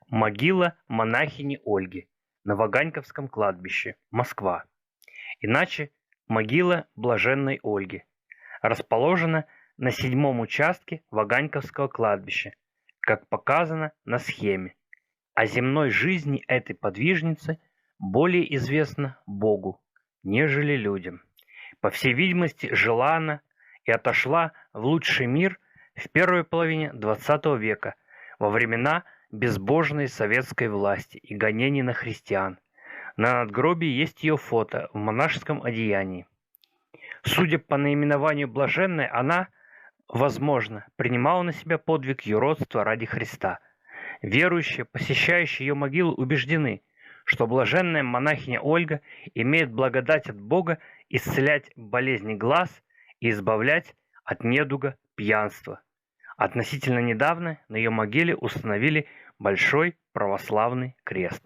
Могила монахини Ольги на Ваганьковском кладбище, Москва. Иначе могила блаженной Ольги. Расположена на 7-м участке Ваганьковского кладбища, как показано на схеме. О земной жизни этой подвижницы более известно Богу, нежели людям. По всей видимости, жила она и отошла в лучший мир в первой половине XX века, во времена безбожной советской власти и гонений на христиан. На надгробии есть ее фото в монашеском одеянии. Судя по наименованию блаженной, она, возможно, принимала на себя подвиг юродства ради Христа. Верующие, посещающие ее могилу, убеждены, что блаженная монахиня Ольга имеет благодать от Бога исцелять болезни глаз и избавлять от недуга пьянства. Относительно недавно на ее могиле установили большой православный крест.